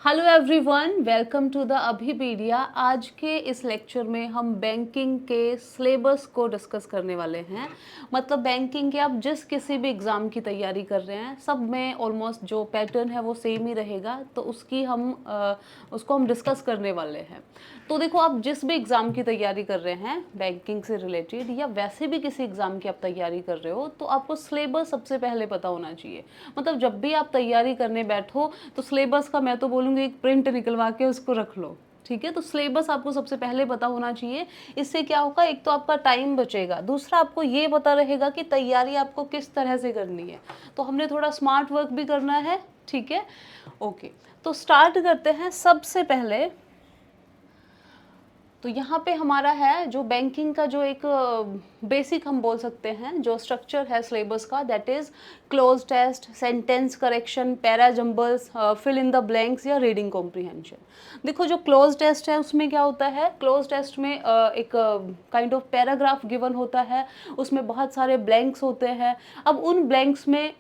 Hello everyone, welcome to the Abhipedia. आज के इस लेक्चर में हम बैंकिंग के सिलेबस को डिस्कस करने वाले हैं। मतलब बैंकिंग के आप जिस किसी भी एग्ज़ाम की तैयारी कर रहे हैं, सब में ऑलमोस्ट जो पैटर्न है वो सेम ही रहेगा, तो उसको हम डिस्कस करने वाले हैं। तो देखो, आप जिस भी एग्ज़ाम की तैयारी कर रहे हैं बैंकिंग से रिलेटेड, या वैसे भी किसी एग्ज़ाम की आप तैयारी कर रहे हो, तो आपको सिलेबस सबसे पहले पता होना चाहिए। मतलब जब भी आप तैयारी करने बैठो तो सिलेबस का मैं तो बोलूँगी एक प्रिंट निकलवा के उसको रख लो। ठीक है, तो सिलेबस आपको सबसे पहले पता होना चाहिए। इससे क्या होगा, एक तो आपका टाइम बचेगा, दूसरा आपको ये पता रहेगा कि तैयारी आपको किस तरह से करनी है। तो हमने थोड़ा स्मार्ट वर्क भी करना है। ठीक है, ओके, तो स्टार्ट करते हैं। सबसे पहले तो यहाँ पे हमारा है जो बैंकिंग का जो एक बेसिक हम बोल सकते हैं जो स्ट्रक्चर है सिलेबस का, that is cloze test, sentence correction, para jumbles, fill in the blanks या रीडिंग कॉम्प्रिहेंशन। देखो, जो क्लोज टेस्ट है उसमें क्या होता है, क्लोज टेस्ट में एक काइंड ऑफ पैराग्राफ गिवन होता है, उसमें बहुत सारे ब्लैंक्स होते हैं। अब उन ब्लैंक्स में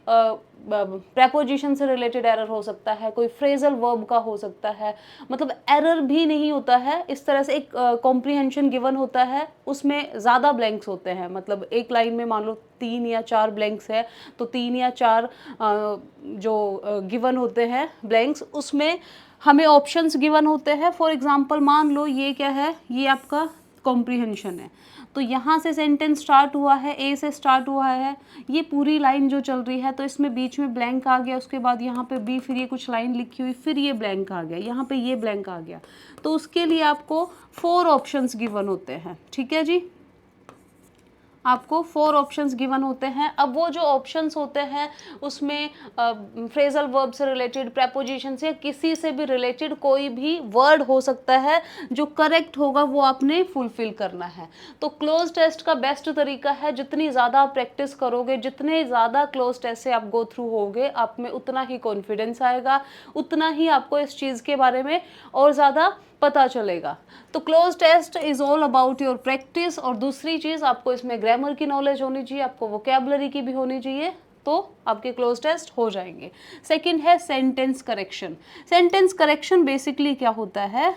प्रेपोजिशन से रिलेटेड एरर हो सकता है, कोई फ्रेजल वर्ब का हो सकता है, मतलब एरर भी नहीं होता है। इस तरह से एक कॉम्प्रिहेंशन गिवन होता है, उसमें ज़्यादा ब्लैंक्स होते हैं। मतलब एक लाइन में मान लो 3 या 4 ब्लैंक्स है, तो 3 या 4 जो गिवन होते हैं ब्लैंक्स, उसमें हमें ऑप्शंस गिवन होते हैं। फॉर एग्जांपल मान लो ये क्या है, ये आपका कॉम्प्रिहेंशन है, तो यहाँ से सेंटेंस स्टार्ट हुआ है, ए से स्टार्ट हुआ है, ये पूरी लाइन जो चल रही है, तो इसमें बीच में ब्लैंक आ गया, उसके बाद यहाँ पे बी, फिर ये कुछ लाइन लिखी हुई, फिर ये ब्लैंक आ गया, यहाँ पे ये ब्लैंक आ गया। तो उसके लिए आपको 4 ऑप्शंस गिवन होते हैं। ठीक है जी, आपको 4 ऑप्शंस गिवन होते हैं। अब वो जो ऑप्शंस होते हैं उसमें फ्रेजल वर्ब से रिलेटेड, प्रेपोजिशन से, किसी से भी रिलेटेड कोई भी वर्ड हो सकता है, जो करेक्ट होगा वो आपने फुलफिल करना है। तो क्लोज टेस्ट का बेस्ट तरीका है, जितनी ज़्यादा आप प्रैक्टिस करोगे, जितने ज़्यादा क्लोज टेस्ट से आप गो थ्रू होगे, आप में उतना ही कॉन्फिडेंस आएगा, उतना ही आपको इस चीज़ के बारे में और ज़्यादा पता चलेगा। तो cloze test is all about your practice. और दूसरी चीज़, आपको इसमें ग्रामर की नॉलेज होनी चाहिए, आपको वोकैबुलरी की भी होनी चाहिए, तो आपके क्लोज टेस्ट हो जाएंगे। सेकंड है sentence correction. Sentence correction basically क्या होता है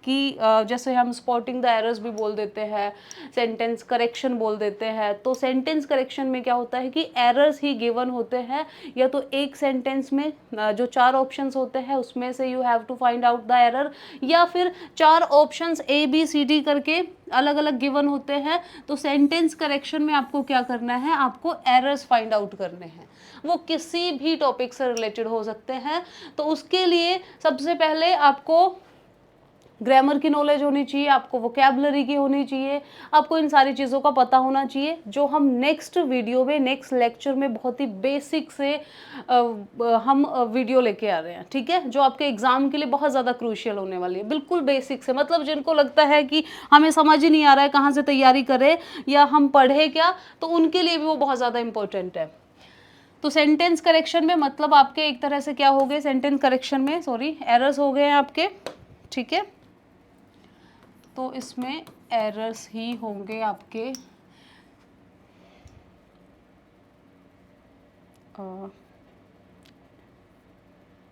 कि जैसे हम स्पॉटिंग द एरर्स भी बोल देते हैं, सेंटेंस करेक्शन बोल देते हैं। तो सेंटेंस करेक्शन में क्या होता है कि एरर्स ही गिवन होते हैं, या तो एक सेंटेंस में जो 4 ऑप्शंस होते हैं उसमें से you have to find out the error, या फिर 4 options A B C D करके अलग अलग गिवन होते हैं। तो सेंटेंस करेक्शन में आपको क्या करना है, आपको एरर्स फाइंड आउट करने हैं। वो किसी भी टॉपिक से रिलेटेड हो सकते हैं। तो उसके लिए सबसे पहले आपको ग्रामर की नॉलेज होनी चाहिए, आपको वोकैबुलरी की होनी चाहिए, आपको इन सारी चीज़ों का पता होना चाहिए, जो हम नेक्स्ट वीडियो में, नेक्स्ट लेक्चर में बहुत ही बेसिक से हम वीडियो लेके आ रहे हैं। ठीक है, जो आपके एग्जाम के लिए बहुत ज़्यादा क्रूशियल होने वाली है, बिल्कुल बेसिक से। मतलब जिनको लगता है कि हमें समझ ही नहीं आ रहा है कहाँ से तैयारी करें या हम पढ़े क्या, तो उनके लिए भी वो बहुत ज़्यादा इंपॉर्टेंट है। तो सेंटेंस करेक्शन में मतलब आपके एक तरह से क्या हो गए, सेंटेंस करेक्शन में सॉरी एरर्स हो गए हैं आपके। ठीक है, तो इसमें एरर्स ही होंगे आपके।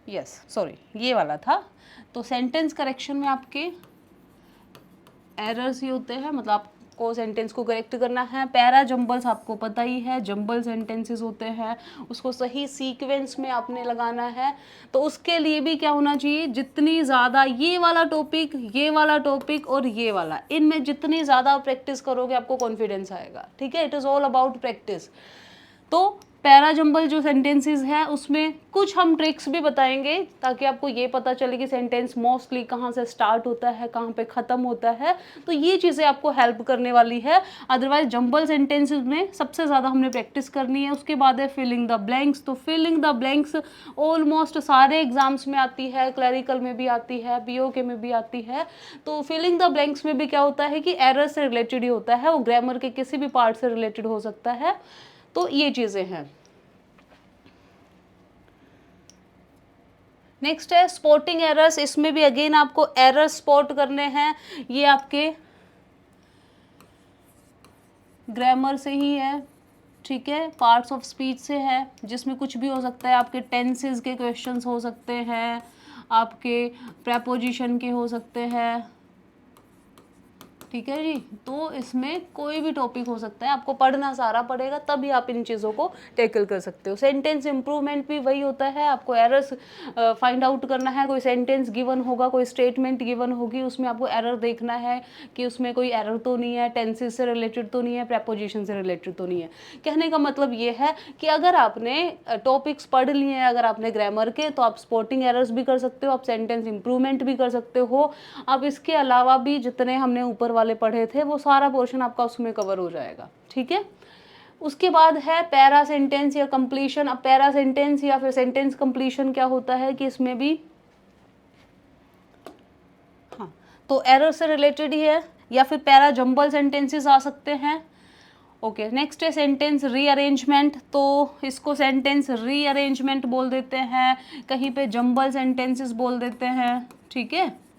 यस सॉरी, ये वाला था। तो सेंटेंस करेक्शन में आपके एरर्स ही होते हैं, मतलब आपको सेंटेंस को करेक्ट करना है। पैरा जंबल्स आपको पता ही है, जंबल सेंटेंसेस होते हैं, उसको सही सीक्वेंस में आपने लगाना है। तो उसके लिए भी क्या होना चाहिए, जितनी ज़्यादा ये वाला टॉपिक, ये वाला टॉपिक और ये वाला, इनमें जितनी ज़्यादा प्रैक्टिस करोगे आपको कॉन्फिडेंस आएगा। ठीक है, it is all about practice. तो पैरा जंबल जो सेंटेंसेस है उसमें कुछ हम ट्रिक्स भी बताएंगे, ताकि आपको ये पता चले कि सेंटेंस मोस्टली कहाँ से स्टार्ट होता है, कहाँ पे ख़त्म होता है। तो ये चीज़ें आपको हेल्प करने वाली है। अदरवाइज जंबल सेंटेंसेस में सबसे ज़्यादा हमने प्रैक्टिस करनी है। उसके बाद है फिलिंग द ब्लैंक्स। तो फिलिंग द ब्लैंक्स ऑलमोस्ट सारे एग्जाम्स में आती है, क्लरिकल में भी आती है, पीओके में भी आती है। तो फिलिंग द ब्लैंक्स में भी क्या होता है कि एरर से रिलेटेड ही होता है, वो ग्रामर के किसी भी पार्ट से रिलेटेड हो सकता है। तो ये चीज़ें हैं। नेक्स्ट है स्पॉटिंग एरर्स। इसमें भी अगेन आपको एरर स्पॉट करने हैं। ये आपके ग्रामर से ही है, ठीक है, पार्ट्स ऑफ स्पीच से है, जिसमें कुछ भी हो सकता है। आपके टेंसेस के क्वेश्चंस हो सकते हैं, आपके प्रेपोजिशन के हो सकते हैं, ठीक है जी। तो इसमें कोई भी टॉपिक हो सकता है, आपको पढ़ना सारा पड़ेगा तभी आप इन चीज़ों को टैकल कर सकते हो। सेंटेंस इंप्रूवमेंट भी वही होता है, आपको एरर्स फाइंड आउट करना है। कोई सेंटेंस गिवन होगा, कोई स्टेटमेंट गिवन होगी, उसमें आपको एरर देखना है कि उसमें कोई एरर तो नहीं है, टेंसेस से रिलेटेड तो नहीं है, प्रेपोजिशन से रिलेटेड तो नहीं है। कहने का मतलब ये है कि अगर आपने टॉपिक्स पढ़ लिए हैं, अगर आपने ग्रामर के, तो आप स्पॉटिंग एरर्स भी कर सकते हो, आप सेंटेंस इंप्रूवमेंट भी कर सकते हो। अब इसके अलावा भी जितने हमने ऊपर वाले पढ़े थे वो सारा पोर्शन आपका उसमें कवर हो जाएगा, ठीक है। उसके बाद है पैरा सेंटेंस या कंप्लीशन। अब पैरा सेंटेंस या फिर सेंटेंस कंप्लीशन क्या होता है कि इसमें भी हाँ, तो एरर से रिलेटेड ही है, या फिर पैरा जंबल सेंटेंसेस आ सकते हैं। ओके, नेक्स्ट है सेंटेंस रीअरेंजमेंट। तो इसको सेंटेंस रीअरेंजमेंट बोल देते हैं, कहीं पे जंबल सेंटेंसेस बोल देते हैं, ठीक है।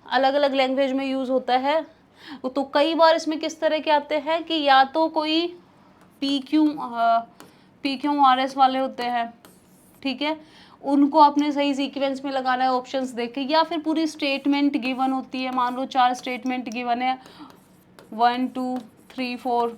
अलग अलग लैंग्वेज में यूज़ होता है। तो कई बार इसमें किस तरह के आते हैं कि या तो कोई PQRS वाले होते हैं, ठीक है, उनको आपने सही सीक्वेंस में लगाना है ऑप्शंस देख के, या फिर पूरी स्टेटमेंट गिवन होती है। मान लो 4 स्टेटमेंट गिवन है, 1 2 3 4।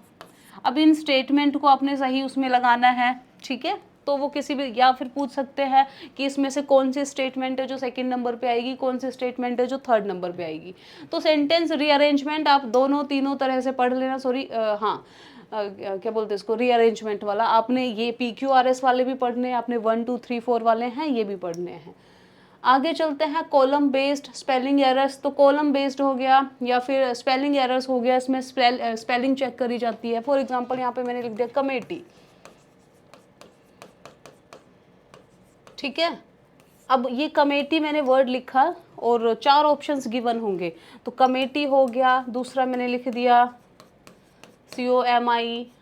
अब इन स्टेटमेंट को आपने सही उसमें लगाना है, ठीक है। तो वो किसी भी, या फिर पूछ सकते हैं कि इसमें से कौन सी स्टेटमेंट है जो सेकंड नंबर पे आएगी, कौन सी स्टेटमेंट है जो थर्ड नंबर पे आएगी। तो सेंटेंस रीअरेंजमेंट आप दोनों तीनों तरह से पढ़ लेना। सॉरी, हाँ, क्या बोलते हैं इसको, रीअरेंजमेंट वाला आपने ये PQRS वाले भी पढ़ने हैं, आपने 1 2 3 4 वाले हैं ये भी पढ़ने हैं। आगे चलते हैं कॉलम बेस्ड स्पेलिंग एरर्स। तो कॉलम बेस्ड हो गया या फिर स्पेलिंग एरर्स हो गया, इसमें स्पेलिंग चेक करी जाती है। फॉर एग्जांपल यहाँ पे मैंने लिख दिया कमेटी, ठीक है। अब ये कमेटी मैंने वर्ड लिखा और 4 ऑप्शंस गिवन होंगे, तो कमेटी हो गया, दूसरा मैंने लिख दिया COMITTIEE,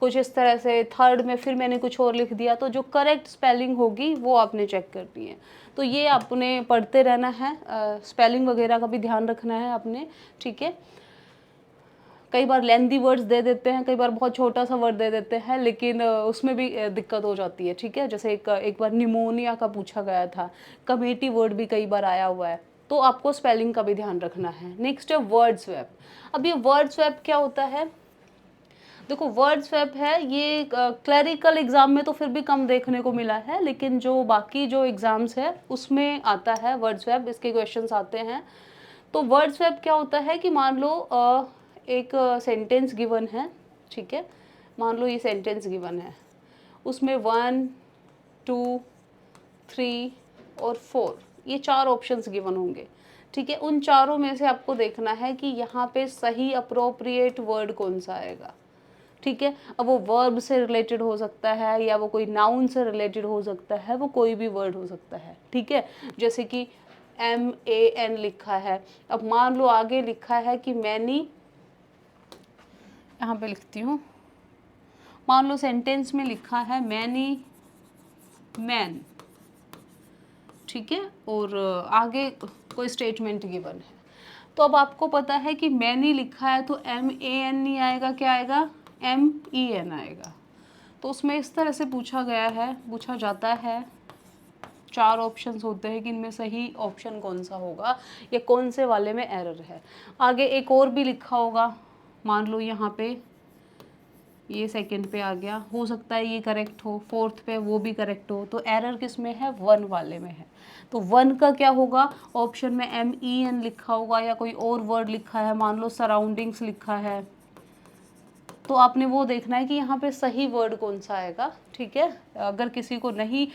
कुछ इस तरह से। थर्ड में फिर मैंने कुछ और लिख दिया, तो जो करेक्ट स्पेलिंग होगी वो आपने चेक करनी है। तो ये आपने पढ़ते रहना है, स्पेलिंग वगैरह का भी ध्यान रखना है आपने, ठीक है। कई बार लेंदी वर्ड्स दे देते हैं, कई बार बहुत छोटा सा वर्ड दे देते हैं, लेकिन उसमें भी दिक्कत हो जाती है, ठीक है। जैसे एक बार निमोनिया का पूछा गया था, कमेटी वर्ड भी कई बार आया हुआ है, तो आपको स्पेलिंग का भी ध्यान रखना है। नेक्स्ट है वर्ड स्वैप। अब ये वर्ड स्वैप क्या होता है, देखो वर्ड स्वैप है ये क्लरिकल एग्जाम में तो फिर भी कम देखने को मिला है, लेकिन जो बाकी जो एग्जाम्स है उसमें आता है वर्ड स्वैप, इसके क्वेश्चंस आते हैं। तो वर्ड स्वैप क्या होता है कि मान लो एक सेंटेंस गिवन है, ठीक है। मान लो ये सेंटेंस गिवन है, उसमें 1 2 3 और 4 ये 4 ऑप्शंस गिवन होंगे, ठीक है। उन चारों में से आपको देखना है कि यहाँ पे सही अप्रोप्रिएट वर्ड कौन सा आएगा, ठीक है। अब वो वर्ब से रिलेटेड हो सकता है, या वो कोई नाउन से रिलेटेड हो सकता है, वो कोई भी वर्ड हो सकता है, ठीक है। जैसे कि MAN लिखा है, अब मान लो आगे लिखा है कि मैनी, यहाँ पे लिखती हूँ, मान लो सेंटेंस में लिखा है मैनी मैन, ठीक है, और आगे कोई स्टेटमेंट गिवन है। तो अब आपको पता है कि मैनी लिखा है तो MAN नहीं आएगा, क्या आएगा, MEN आएगा। तो उसमें इस तरह से पूछा जाता है, 4 ऑप्शंस होते हैं कि इनमें सही ऑप्शन कौन सा होगा या कौन से वाले में एरर है। आगे एक और भी लिखा होगा, मान लो यहाँ पे ये सेकंड पे आ गया, हो सकता है ये करेक्ट हो, फोर्थ पे वो भी करेक्ट हो, तो एरर किस में है, 1 वाले में है। तो 1 का क्या होगा, ऑप्शन में MEN लिखा होगा, या कोई और वर्ड लिखा है, मान लो सराउंडिंग्स लिखा है, तो आपने वो देखना है कि यहाँ पे सही वर्ड कौन सा आएगा, ठीक है। अगर किसी को नहीं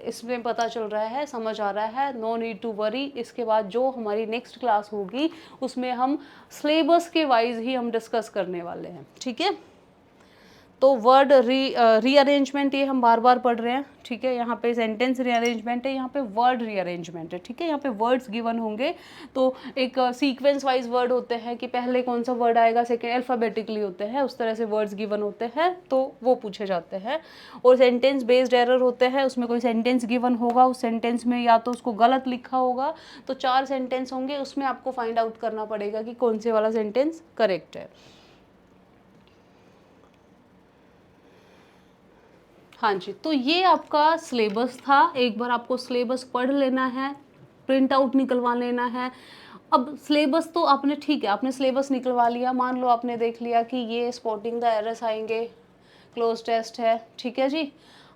इसमें पता चल रहा है, समझ आ रहा है, नो नीड टू वरी। इसके बाद जो हमारी नेक्स्ट क्लास होगी उसमें हम सिलेबस के वाइज ही हम डिस्कस करने वाले हैं, ठीक है। तो वर्ड रीअरेंजमेंट ये हम बार बार पढ़ रहे हैं, ठीक है। यहाँ पे सेंटेंस रीअरेंजमेंट है, यहाँ पे वर्ड रीअरेंजमेंट है, ठीक है। यहाँ पे वर्ड्स गिवन होंगे, तो एक सीक्वेंस वाइज वर्ड होते हैं कि पहले कौन सा वर्ड आएगा, सेकेंड अल्फ़ाबेटिकली होते हैं, उस तरह से वर्ड्स गिवन होते हैं, तो वो पूछे जाते हैं। और सेंटेंस बेस्ड एरर होते हैं, उसमें कोई सेंटेंस गिवन होगा, उस सेंटेंस में या तो उसको गलत लिखा होगा, तो 4 सेंटेंस होंगे, उसमें आपको फाइंड आउट करना पड़ेगा कि कौन से वाला सेंटेंस करेक्ट है। हाँ जी, तो ये आपका सिलेबस था। एक बार आपको सिलेबस पढ़ लेना है, प्रिंट आउट निकलवा लेना है। अब सिलेबस तो आपने, ठीक है, आपने सिलेबस निकलवा लिया, मान लो आपने देख लिया कि ये स्पॉटिंग द एरर्स आएंगे, क्लोज टेस्ट है, ठीक है जी।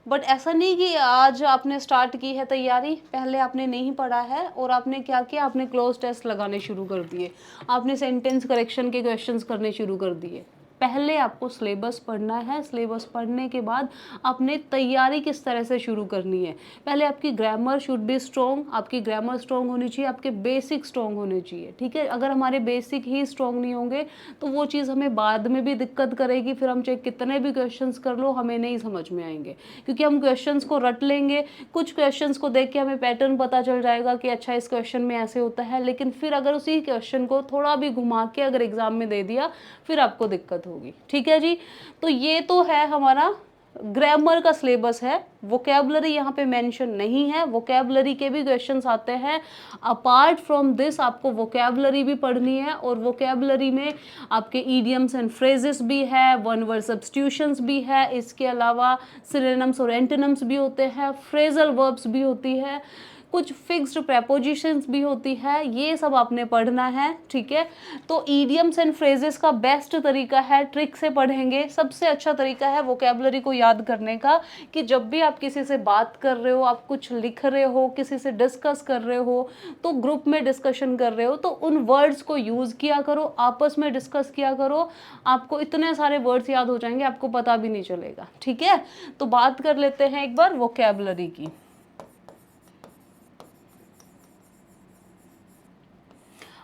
बट ऐसा नहीं कि आज आपने स्टार्ट की है तैयारी, पहले आपने नहीं पढ़ा है और आपने क्या किया, आपने क्लोज टेस्ट लगाने शुरू कर दिए, आपने सेंटेंस करेक्शन के क्वेश्चंस करने शुरू कर दिए। पहले आपको सिलेबस पढ़ना है, सिलेबस पढ़ने के बाद आपने तैयारी किस तरह से शुरू करनी है। पहले आपकी ग्रामर शुड बी स्ट्रॉन्ग, आपकी ग्रामर स्ट्रॉन्ग होनी चाहिए, आपके बेसिक स्ट्रॉन्ग होने चाहिए, ठीक है। अगर हमारे बेसिक ही स्ट्रॉन्ग नहीं होंगे तो वो चीज़ हमें बाद में भी दिक्कत करेगी, फिर हम चाहे कितने भी क्वेश्चंस कर लो हमें नहीं समझ में आएंगे, क्योंकि हम क्वेश्चंस को रट लेंगे, कुछ क्वेश्चंस को देख के हमें पैटर्न पता चल जाएगा कि अच्छा इस क्वेश्चन में ऐसे होता है, लेकिन फिर अगर उसी क्वेश्चन को थोड़ा भी घुमा के अगर एग्जाम में दे दिया फिर आपको दिक्कत होगी, ठीक है जी। तो ये तो है हमारा ग्रामर का सिलेबस है। वोकैबुलरी यहाँ पे मेंशन नहीं है, वोकैबुलरी के भी क्वेश्चंस आते हैं। अपार्ट फ्रॉम दिस आपको वोकैबुलरी भी पढ़नी है, और वोकैबुलरी में आपके ईडियम्स एंड फ्रेजेस भी है, वन वर्ड सब्स्टिट्यूशंस भी है, इसके अलावा सिनोनिम्स और एंटोनिम्स भी होते हैं, फ्रेजल वर्ब्स भी होती है, कुछ फिक्स्ड प्रेपोजिशंस भी होती है, ये सब आपने पढ़ना है, ठीक है। तो ईडियम्स एंड फ्रेजेस का बेस्ट तरीका है ट्रिक से पढ़ेंगे, सबसे अच्छा तरीका है वोकैबुलरी को याद करने का, कि जब भी आप किसी से बात कर रहे हो, आप कुछ लिख रहे हो, किसी से डिस्कस कर रहे हो, तो ग्रुप में डिस्कशन कर रहे हो तो उन वर्ड्स को यूज़ किया करो, आपस में डिस्कस किया करो, आपको इतने सारे वर्ड्स याद हो जाएंगे, आपको पता भी नहीं चलेगा, ठीक है। तो बात कर लेते हैं एक बार वोकैबुलरी की।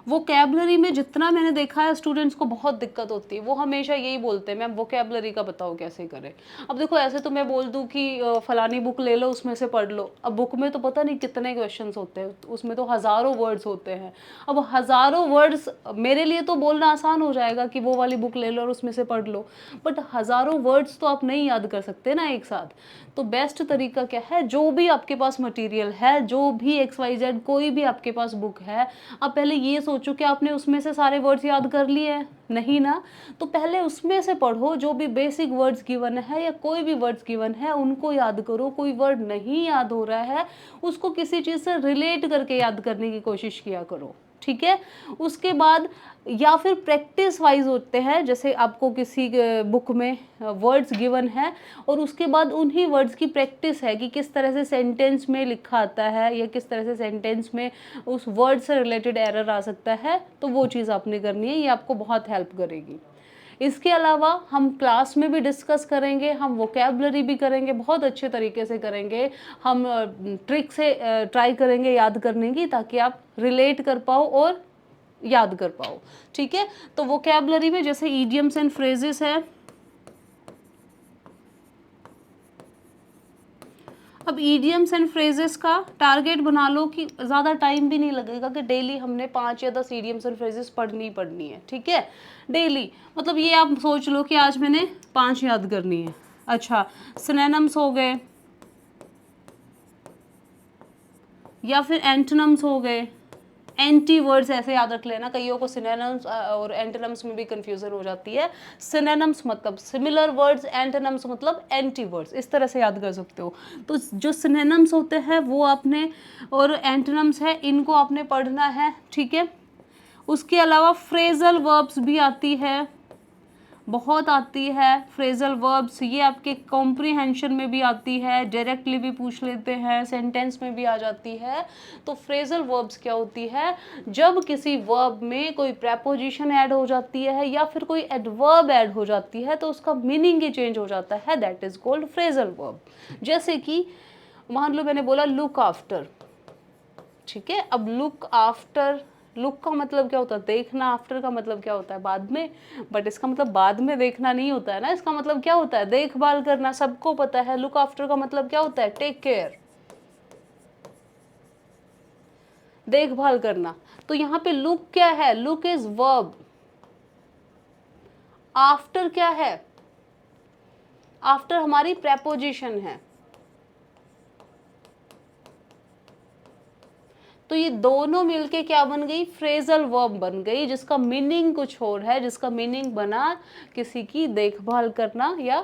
वोकैबुलरी में जितना मैंने देखा है स्टूडेंट्स को बहुत दिक्कत होती है, वो हमेशा यही बोलते हैं मैम वोकैबुलरी का बताओ कैसे करें। अब देखो ऐसे तो मैं बोल दूं कि फलानी बुक ले लो उसमें से पढ़ लो, अब बुक में तो पता नहीं कितने क्वेश्चंस होते हैं, उसमें तो हज़ारों वर्ड्स होते हैं। अब हज़ारों वर्ड्स मेरे लिए तो बोलना आसान हो जाएगा कि वो वाली बुक ले लो और उसमें से पढ़ लो, बट हज़ारों वर्ड्स तो आप नहीं याद कर सकते ना एक साथ। तो बेस्ट तरीका क्या है, जो भी आपके पास मटेरियल है, जो भी XYZ कोई भी आपके पास बुक है, आप पहले ये सोचो कि आपने उसमें से सारे वर्ड्स याद कर लिए हैं, नहीं ना। तो पहले उसमें से पढ़ो, जो भी बेसिक वर्ड्स गिवन है या कोई भी वर्ड्स गिवन है उनको याद करो। कोई वर्ड नहीं याद हो रहा है उसको किसी चीज़ से रिलेट करके याद करने की कोशिश किया करो, ठीक है। उसके बाद या फिर प्रैक्टिस वाइज होते हैं, जैसे आपको किसी बुक में वर्ड्स गिवन है और उसके बाद उन्हीं वर्ड्स की प्रैक्टिस है कि किस तरह से सेंटेंस में लिखा आता है या किस तरह से सेंटेंस में उस वर्ड से रिलेटेड एरर आ सकता है, तो वो चीज़ आपने करनी है, ये आपको बहुत हेल्प करेगी। इसके अलावा हम क्लास में भी डिस्कस करेंगे, हम वोकैबुलरी भी करेंगे, बहुत अच्छे तरीके से करेंगे, हम ट्रिक से ट्राई करेंगे याद करने की, ताकि आप रिलेट कर पाओ और याद कर पाओ, ठीक है। तो वोकैबुलरी में जैसे ईडियम्स एंड फ्रेजेस है, अब ईडियम्स एंड फ्रेजेस का टारगेट बना लो कि ज़्यादा टाइम भी नहीं लगेगा, कि डेली हमने 5 या 10 ईडियम्स एंड फ्रेजेस पढ़नी पढ़नी है, ठीक है, डेली। मतलब ये आप सोच लो कि आज मैंने 5 याद करनी है। अच्छा, सिनोनिम्स हो गए या फिर एंटोनिम्स हो गए, एंटी वर्ड्स ऐसे याद रख लेना, कईयों को सिनोनिम्स और एंटोनिम्स में भी कंफ्यूजन हो जाती है। सिनोनिम्स मतलब सिमिलर वर्ड्स, एंटोनिम्स मतलब एंटी वर्ड्स, इस तरह से याद कर सकते हो। तो जो सिनोनिम्स होते हैं वो आपने, और एंटोनिम्स है इनको आपने पढ़ना है, ठीक है। उसके अलावा फ्रेजल वर्ब्स भी आती है, बहुत आती है फ्रेजल वर्ब्स, ये आपके कॉम्प्रीहेंशन में भी आती है, डायरेक्टली भी पूछ लेते हैं, सेंटेंस में भी आ जाती है। तो फ्रेजल वर्ब्स क्या होती है, जब किसी वर्ब में कोई प्रेपोजिशन ऐड हो जाती है या फिर कोई एडवर्ब ऐड हो जाती है तो उसका मीनिंग ही चेंज हो जाता है, that is called phrasal verb. जैसे कि मान लो मैंने बोला लुक आफ्टर, ठीक है। अब लुक आफ्टर, लुक का मतलब क्या होता है देखना, आफ्टर का मतलब क्या होता है बाद में, बट इसका मतलब बाद में देखना नहीं होता है ना, इसका मतलब क्या होता है देखभाल करना, सबको पता है। लुक आफ्टर का मतलब क्या होता है टेक केयर, देखभाल करना। तो यहाँ पे लुक क्या है, लुक इज वर्ब, आफ्टर क्या है, आफ्टर हमारी प्रेपोजिशन है। तो ये दोनों मिलके क्या बन गई, फ्रेजल वर्ब बन गई, जिसका मीनिंग कुछ और है, जिसका मीनिंग बना किसी की देखभाल करना या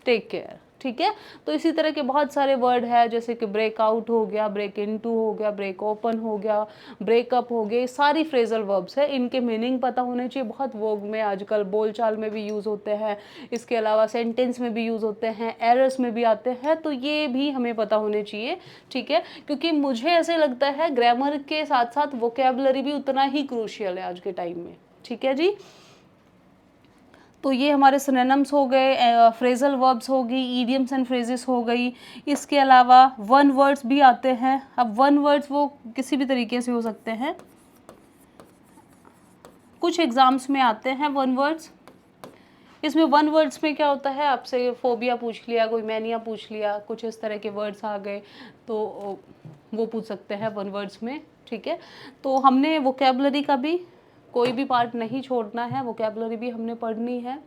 टेक केयर, ठीक है। तो इसी तरह के बहुत सारे वर्ड है, जैसे कि ब्रेक आउट हो गया, ब्रेक इनटू हो गया, ब्रेक ओपन हो गया, ब्रेकअप हो गए, सारी फ्रेजल वर्ब्स है। इनके मीनिंग पता होने चाहिए, बहुत वोग में आजकल बोलचाल में भी यूज़ होते हैं, इसके अलावा सेंटेंस में भी यूज़ होते हैं, एरर्स में भी आते हैं, तो ये भी हमें पता होने चाहिए, ठीक है। क्योंकि मुझे ऐसे लगता है ग्रामर के साथ साथ वोकेबलरी भी उतना ही क्रूशियल है आज के टाइम में, ठीक है जी। तो ये हमारे सिनोनिम्स हो गए, फ्रेजल वर्ब्स हो गई, ईडियम्स एंड फ्रेजेस हो गई। इसके अलावा वन वर्ड्स भी आते हैं। अब वन वर्ड्स वो किसी भी तरीके से हो सकते हैं, कुछ एग्जाम्स में आते हैं वन वर्ड्स। इसमें वन वर्ड्स में क्या होता है, आपसे फोबिया पूछ लिया, कोई मैनिया पूछ लिया, कुछ इस तरह के वर्ड्स आ गए, तो वो पूछ सकते हैं वन वर्ड्स में, ठीक है। तो हमने वोकेबलरी का भी कोई भी पार्ट नहीं छोड़ना है, वोकेबलरी भी हमने पढ़नी है।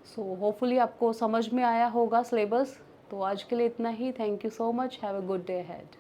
सो होपफुली आपको समझ में आया होगा सिलेबस। तो आज के लिए इतना ही। Thank you so much. Have a good day ahead.